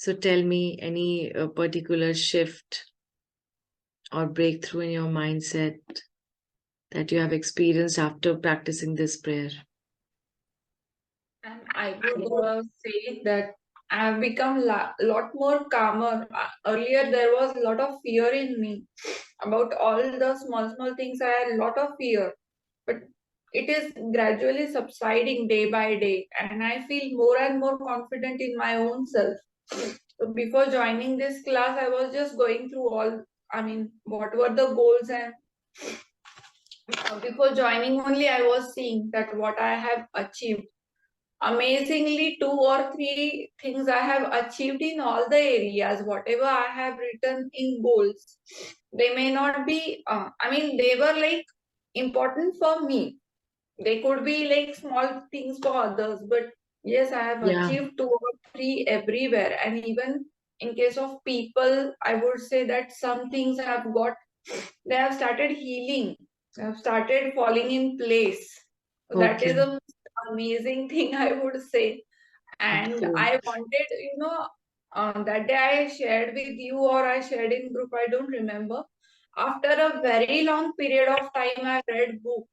So tell me any particular shift or breakthrough in your mindset that you have experienced after practicing this prayer. And I would say that I have become a lot more calmer. Earlier, there was a lot of fear in me about all the small things. I had a lot of fear, but it is gradually subsiding day by day, and I feel more and more confident in my own self. So before joining this class, I was just going through all, I mean, what were the goals, and before joining only, I was seeing that what I have achieved. Amazingly, 2 or 3 things I have achieved in all the areas, whatever I have written in goals. They may not be, I mean, they were like important for me. They could be like small things for others, but yes, I have Yeah. achieved 2 or 3 everywhere. And even in case of people, I would say that some things have got, they have started healing, they have started falling in place. So that is Okay. a amazing thing, I would say. And Okay. I wanted, that day I shared with you, or I shared in group, I don't remember. After a very long period of time, I read book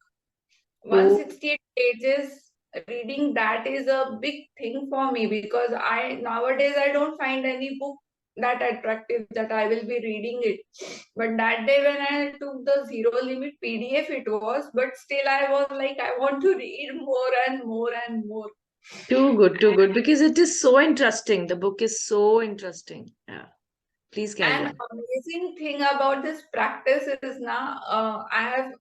Oh, 168 pages. Reading that is a big thing for me, because I nowadays I don't find any book that attractive that I will be reading it. But that day when I took the zero limit PDF, it was, but still I was like, I want to read more and more and more. too good, because it is so interesting. The book is so interesting. Yeah. Please carry And on. amazing thing about this practice is now, I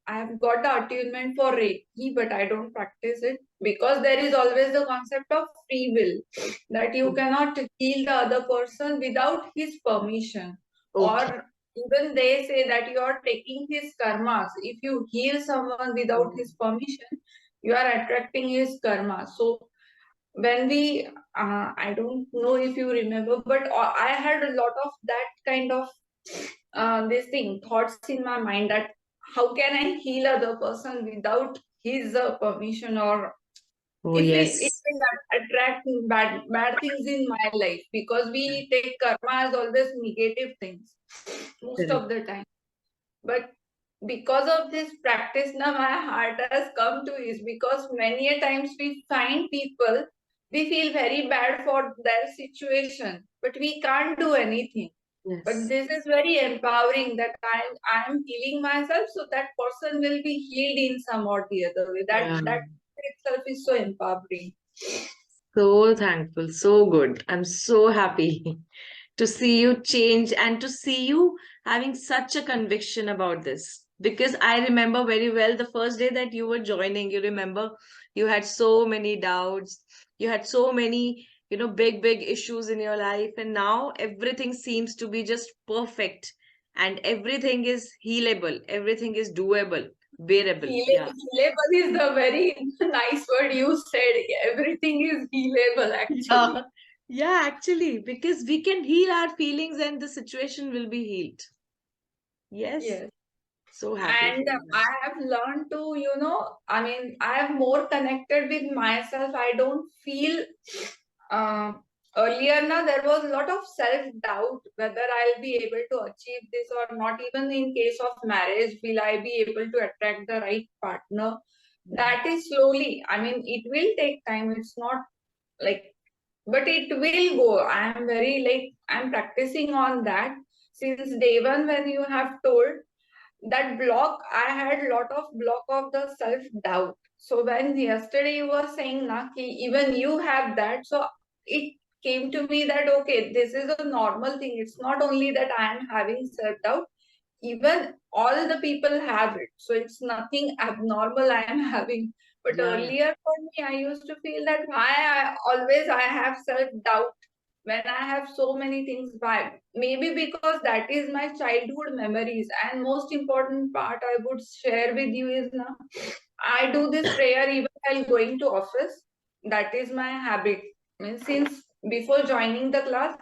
have got the attunement for Reiki, but I don't practice it because there is always the concept of free will, that you cannot heal the other person without his permission. Okay. Or even they say that you are taking his karmas. If you heal someone without his permission, you are attracting his karma. So when we, I don't know if you remember, but I had a lot of that kind of this thing thoughts in my mind, that how can I heal other person without his permission, or Oh, if it yes. will attract bad things in my life, because we take karma as always negative things most Correct. of the time. But because of this practice now, my heart has come to ease, because many a times we find people, we feel very bad for their situation, but we can't do anything. But Yes. this is very empowering, that I'm healing myself, so that person will be healed in some or the other way. Yeah. That itself is so empowering. So thankful. So good. I'm so happy to see you change and to see you having such a conviction about this. Because I remember very well the first day that you were joining, you remember you had so many doubts, you had so many, big issues in your life, and now everything seems to be just perfect and everything is healable, everything is doable, bearable. Yeah. Healable is the very nice word you said. Everything is healable, actually. Yeah. Yeah, actually, because we can heal our feelings and the situation will be healed. Yes. Yes. So happy And for that. I have learned to, I mean, I am more connected with myself. I don't feel, uh, earlier now there was a lot of self doubt whether I'll be able to achieve this or not. Even in case of marriage, will I be able to attract the right partner? Yeah. That is slowly, I mean, it will take time. It's not like, but it will go. I am very like, I'm practicing on that since day one. When you have told that block, I had a lot of block of the self doubt. So when yesterday you were saying na ki even you have that, so it came to me that okay, this is a normal thing. It's not only that I am having self doubt, even all the people have it, so it's nothing abnormal I am having. But Yeah. Yeah. earlier for me, I used to feel that why I have self doubt when I have so many things. Why? Maybe because that is my childhood memories. And most important part I would share with you is now, I do this prayer even while going to office. That is my habit. Means since before joining the class.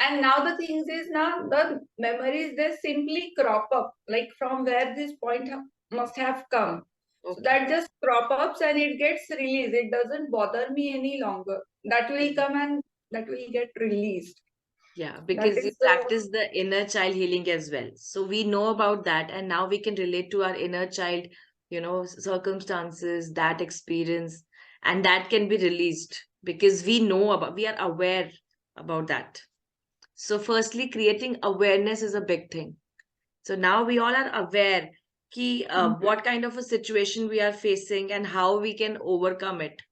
And now the things is now the memories, they simply crop up, like from where this point must have come. So Okay. that just crop ups and it gets released. It doesn't bother me any longer. That will come and that will get released. Yeah, That because you is the practice the inner child healing as well. So we know about that, and now we can relate to our inner child, circumstances, that experience, and that can be released because we are aware about that. So, firstly, creating awareness is a big thing. So now we all are aware what kind of a situation we are facing and how we can overcome it.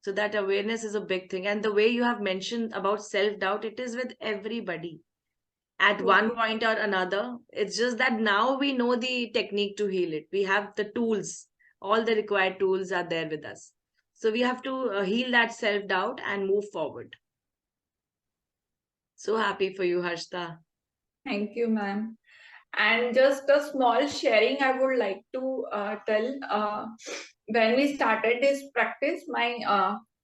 So that awareness is a big thing. And the way you have mentioned about self-doubt, it is with everybody at one okay. point or another. It's just that now we know the technique to heal it. We have the tools, all the required tools are there with us. So we have to heal that self-doubt and move forward. So happy for you, Harshita. Thank you, ma'am. And just a small sharing I would like to tell. When we started this practice, my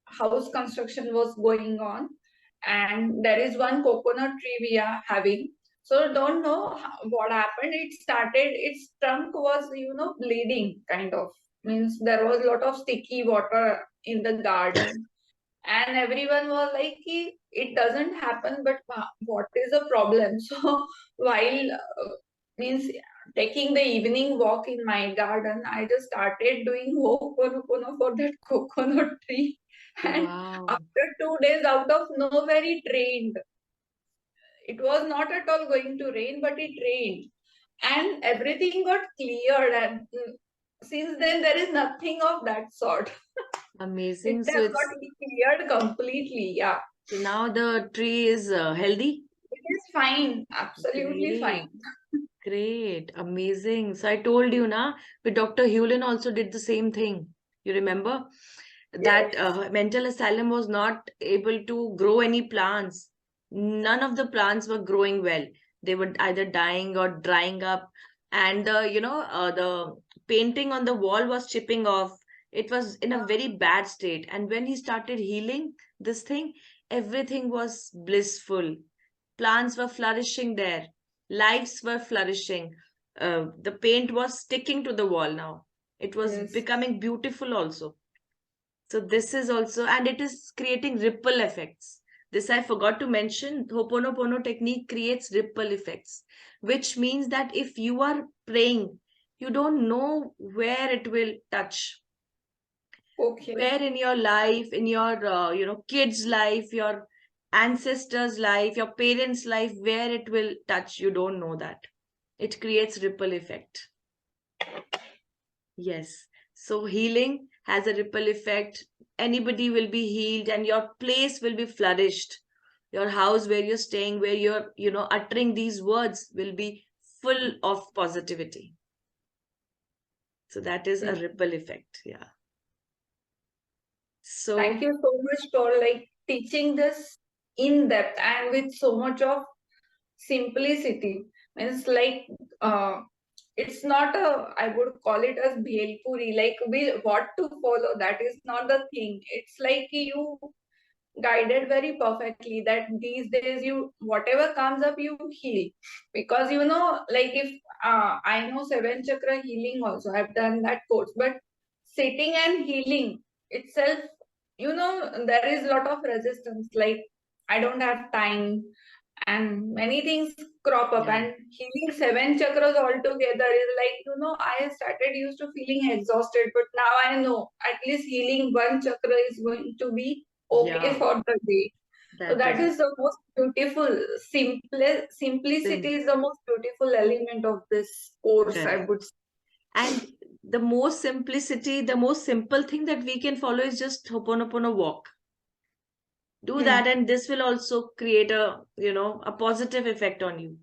house construction was going on, and there is one coconut tree we are having. So don't know what happened. It started. Its trunk was, bleeding, kind of. Means there was a lot of sticky water in the garden, and everyone was like, it doesn't happen, but what is the problem? So while means taking the evening walk in my garden, I just started doing ho'oponopono for that coconut tree. And Wow. after 2 days, out of nowhere, it rained. It was not at all going to rain, but it rained, and everything got cleared. And since then, there is nothing of that sort. It Amazing. So has it's got cleared completely. Yeah, so now the tree is healthy. it is fine, absolutely fine. Great. Great, amazing. So I told you, na, with Dr. Hewlen also did the same thing. You remember that Yes. mental asylum was not able to grow any plants. None of the plants were growing well. They were either dying or drying up, and the painting on the wall was chipping off. It was in a very bad state. And when he started healing this thing, everything was blissful. Plants were flourishing there, lives were flourishing. The paint was sticking to the wall now. It was Yes. becoming beautiful also. So this is also, and it is creating ripple effects. This I forgot to mention. Ho'oponopono technique creates ripple effects, which means that if you are praying, you don't know where it will touch, Okay. where in your life, in your kids life, your ancestors life, your parents life, where it will touch, you don't know that. It creates ripple effect. Yes. So healing has a ripple effect. Anybody will be healed and your place will be flourished. Your house where you're staying, where you're uttering these words, will be full of positivity. So that is a Yes. ripple effect. Yeah. Thank So you so much for like teaching this in depth and with so much of simplicity. Means like it's not a, I would call it as bhelpuri, like we what to follow, that is not the thing. It's like you guided very perfectly that these days you whatever comes up you heal, because like if I know seven chakra healing also, I've done that course, but sitting and healing itself, there is a lot of resistance, like I don't have time and many things crop up, yeah, and healing seven chakras altogether is like, I started used to feeling exhausted, but now I know at least healing one chakra is going to be okay yeah, for the day. So that that is is the most beautiful, simplicity sim- is the most beautiful element of this course, I correct. would say. And the most simplicity, the most simple thing that we can follow is just Ho'oponopono walk. Do Hmm. that, and this will also create a positive effect on you.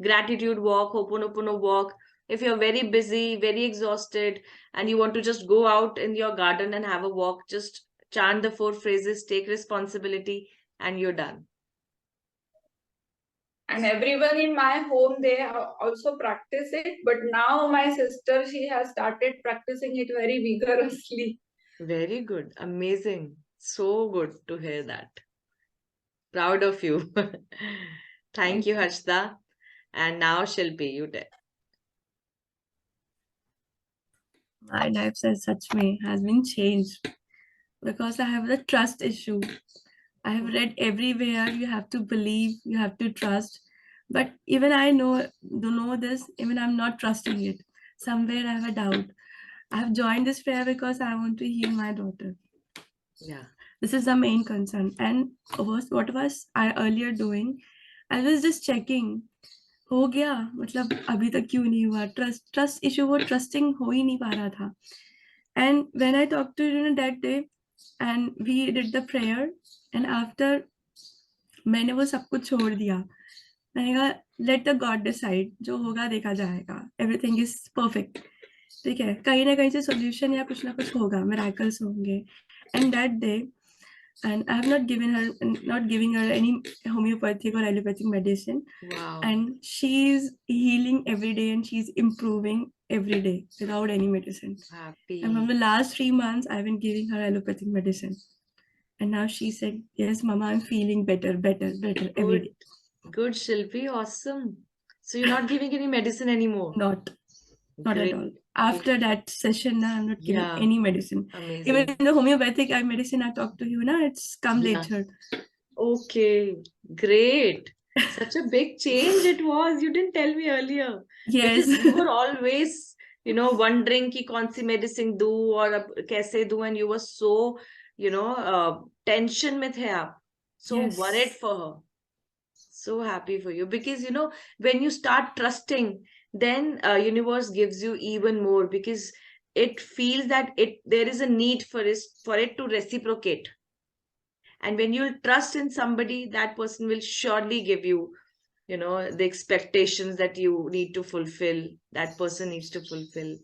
Gratitude walk, Ho'oponopono walk. If you're very busy, very exhausted, and you want to just go out in your garden and have a walk, just chant the four phrases, take responsibility, and you're done. And everyone in my home, they also practice it, but now my sister, she has started practicing it very vigorously. Very good, amazing, so good to hear that. Proud of you. Thank Thank you, you. Harshita. And now Shilpi, you did. My life in such way has been changed because I have the trust issue. I have read everywhere you have to believe, you have to trust. But even I know this, even I'm not trusting it. Somewhere I have a doubt. I have joined this prayer because I want to heal my daughter. Yeah. This is the main concern. And what was I earlier doing? I was just checking. हो गया मतलब अभी तक क्यों नहीं हुआ trust issue वो trusting हो ही नहीं पा रहा था and when I talk to you that day and we did the prayer and after मैंने वो सब कुछ छोड़ दिया मैंने कहा लेट द गॉड डिसाइड जो होगा देखा जाएगा एवरीथिंग इज परफेक्ट ठीक है कहीं ना कहीं से सोल्यूशन या कुछ ना कुछ होगा मिराकल्स होंगे and that day and I have not giving her any homeopathic or allopathic medicine Wow. and she's healing every day and she's improving every day without any medicine Happy. and from the last 3 months I've been giving her allopathic medicine and now she said yes mama I'm feeling better every day. Good, Shilpi. Awesome. So you're not giving any medicine anymore? Not at Great. all after that session now I'm not giving Yeah. any medicine Amazing. even the homeopathic medicine I talked to you now it's come Yeah. later. Okay. Great. Such a big change it was. You didn't tell me earlier. Yes. Because you were always, wondering कि कौन सी medicine दूँ और अब कैसे दूँ, and you were so, tension में थे आप. So Yes. worried for her. So happy for you because when you start trusting, then universe gives you even more because it feels that there is a need for it to reciprocate. And when you trust in somebody, that person will surely give you, the expectations that you need to fulfill, that person needs to fulfill.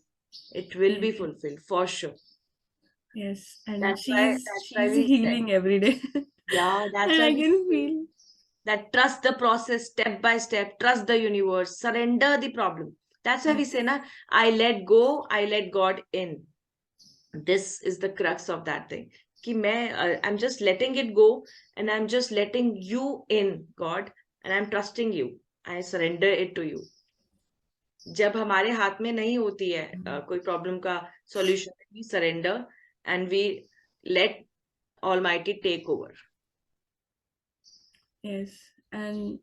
It will be Yes. fulfilled for sure. Yes, and That's she's why we said, healing every day. yeah, that's And why I we can say feel. that trust the process step by step, trust the universe, surrender the problem. That's why we Yes. say, I let go, I let God in. This is the crux of that thing. I'm just letting it go and I'm just letting you in, God, and I'm trusting you. I surrender it to you. जब हमारे हाथ में नहीं होती है कोई problem का solution, we surrender and we let Almighty take over. Yes, and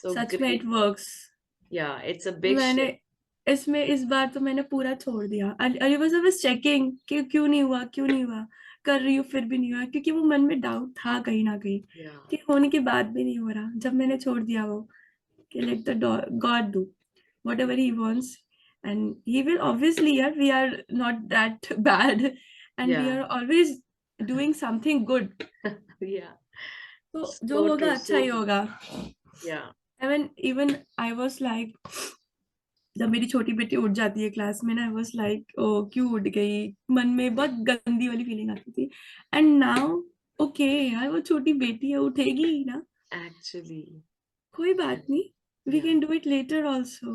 So सच में great. it works. Yeah, it's a big मैंने shift. इसमें इस बार तो मैंने पूरा छोड़ दिया. आई वाज चेकिंग कि क्यों नहीं हुआ कर रही हूँ फिर भी नहीं हुआ क्योंकि वो मन में डाउट था कहीं ना कहीं Yeah. कि होने के बाद भी नहीं हो रहा. जब मैंने छोड़ दिया वो कि let the God do whatever he wants and he will obviously yeah we are not that bad and we Yeah. are always doing something good. Yeah. तो जो So होगा true, अच्छा so ही true. होगा. Yeah. I mean even I was like जब मेरी छोटी बेटी उठ जाती है क्लास में ना आई वाज लाइक ओ क्यों उठ गई मन में बहुत गंदी वाली फीलिंग आती थी एंड नाउ ओके यार वो छोटी बेटी है उठेगी ही ना Actually. कोई बात नहीं we Yeah. Can do it later also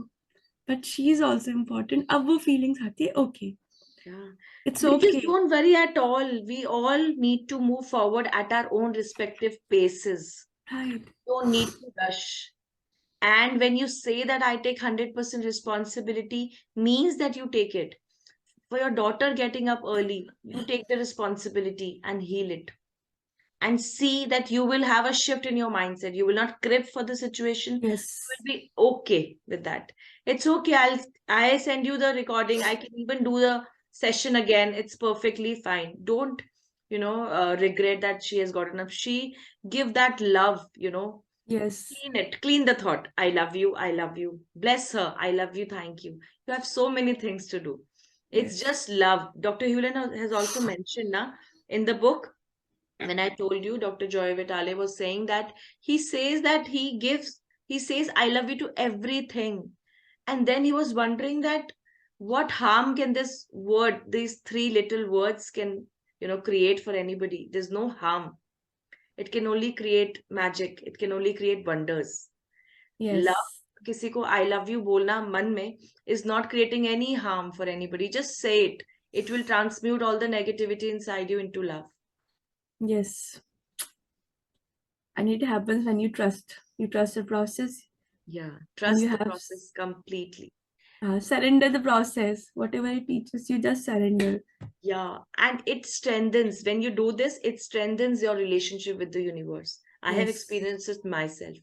but she is also important. अब वो feelings आती है okay. Yeah. It's Because okay. don't worry at all. We all need to move forward at our own respective paces. Right. Don't need to rush. And when you say that I take 100% responsibility, means that you take it. For your daughter getting up early, you take the responsibility and heal it. And see that you will have a shift in your mindset. You will not crib for the situation. Yes. You will be okay with that. It's okay. I send you the recording. I can even do the session again. It's perfectly fine. Don't regret that she has gotten up. She give that love. Yes. Clean it. Clean the thought. I love you. I love you. Bless her. I love you. Thank you. You have so many things to do. It's Yes. just love. Dr. Hewlin has also mentioned in the book, when I told you, Dr. Joy Vitale was saying that he says, I love you to everything. And then he was wondering that what harm can these three little words can, create for anybody. There's no harm. It can only create magic. It can only create wonders. Yes. Love, किसी को I love you बोलना मन में is not creating any harm for anybody. Just say it. It will transmute all the negativity inside you into love. Yes. And it happens when you trust. You trust the process. Yeah, And trust you the have process completely. Surrender the process. Whatever it teaches you, just surrender. Yeah, and it strengthens. When you do this, it strengthens your relationship with the universe. I have Yes. experienced it myself.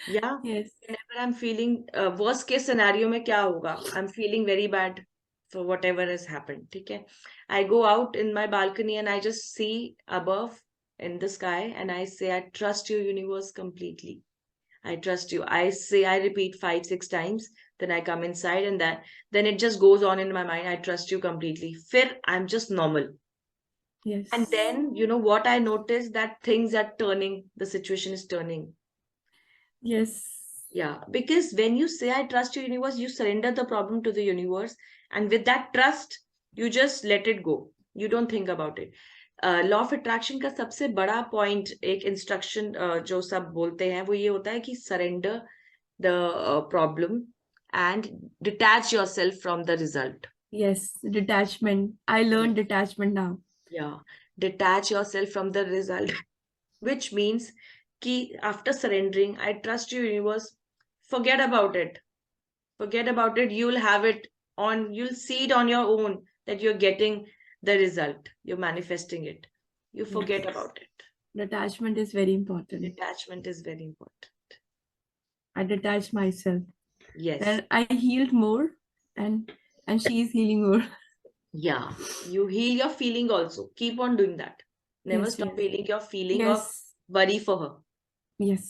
Yeah, Yes. whenever I'm feeling worst case scenario में क्या होगा? I'm feeling very bad for whatever has happened. ठीक है? I go out in my balcony and I just see above in the sky and I say, I trust your universe completely. I trust you. I repeat 5, 6 times. Then I come inside and then it just goes on in my mind. I trust you completely. Fir, I'm just normal. Yes. And then, you know what I noticed? That things are turning. The situation is turning. Yes. Yeah, because when you say, I trust your universe, you surrender the problem to the universe. And with that trust, you just let it go. You don't think about it. Law of attraction का सबसे बड़ा point एक instruction जो सब बोलते हैं वो ये होता है कि surrender the problem and detach yourself from the result. Yes, detachment. I learned detachment now. Yeah, detach yourself from the result, which means ki after surrendering, I trust you, universe, forget about it. Forget about it. You'll have it on, you'll see it on your own that you're getting the result. You're manifesting it. You forget Yes. about it. Detachment is very important. Detachment is very important. I detached myself. Yes. Then I healed more, and she is healing more. Yeah. You heal your feeling also. Keep on doing that. Never Yes, stop yes. feeling your feeling of Yes. worry for her. Yes.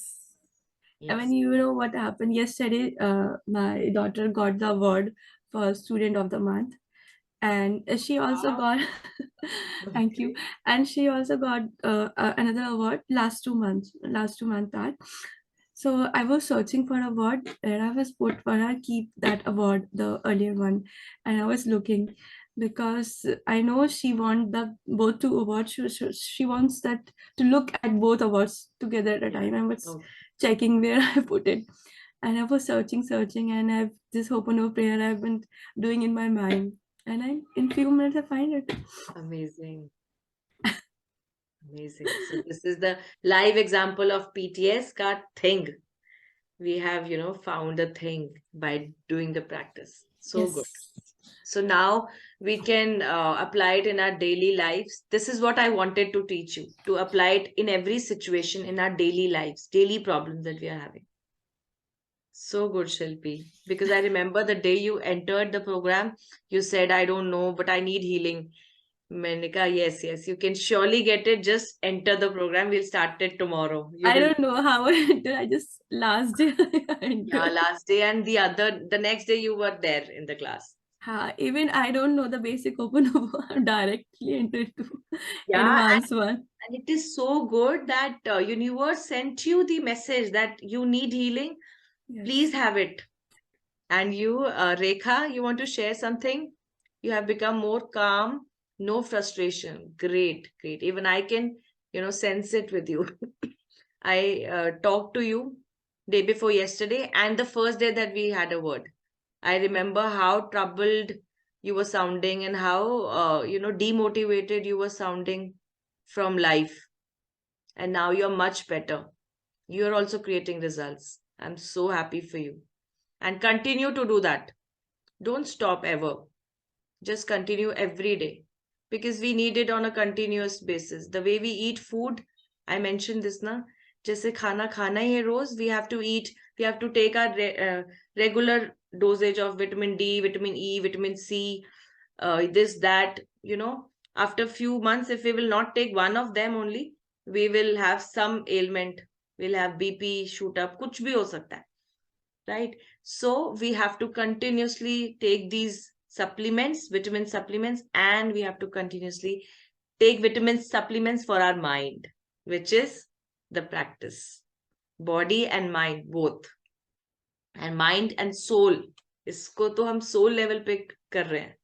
I Yes. mean, you know what happened yesterday? My daughter got the award for Student of the Month, and she also Wow. got thank you, Okay. and she also got another award last 2 months that. So I was searching for award and I was put for her keep that award, the earlier one, and I was looking because I know she want the both two awards. She wants that to look at both awards together at a Yeah. time. I was Okay. checking where I put it, and I was searching, and I've this oponopono prayer I've been doing in my mind, and I in few minutes I find it. Amazing. Amazing. So this is the live example of PTS ka thing. We have, found a thing by doing the practice. So good. Yes. So now we can apply it in our daily lives. This is what I wanted to teach you, to apply it in every situation in our daily lives, daily problems that we are having. So good, Shilpi. Because I remember the day you entered the program, you said, I don't know, but I need healing. मैंने कहा, yes, yes, you can surely get it. Just enter the program. We'll start it tomorrow. You I will. don't know how I entered. I just last day I Yeah, entered. last day and the next day you were there in the class. Even I don't know the basic oponopono. I'm directly entered to Yeah, advanced one. and it is so good that universe sent you the message that you need healing. Yes. Please have it. And you, Rekha, you want to share something? You have become more calm, no frustration. Great, great. Even I can, sense it with you. I talked to you day before yesterday and the first day that we had a word. I remember how troubled you were sounding and how, demotivated you were sounding from life. And now you're much better. You're also creating results. I'm so happy for you. And continue to do that. Don't stop ever. Just continue every day because we need it on a continuous basis. The way we eat food, I mentioned this na, जैसे खाना खाना ही है रोज, we have to eat, we have to take our regular dosage of vitamin D, vitamin E, vitamin C, this, that, after few months, if we will not take one of them only, we will have some ailment, we'll have BP shoot up, कुछ भी हो सकता है, right? So we have to continuously take these supplements, vitamin supplements, and we have to continuously take vitamin supplements for our mind, which is the practice. Body and mind both. And mind and soul. इसको तो हम soul level पे कर रहे हैं.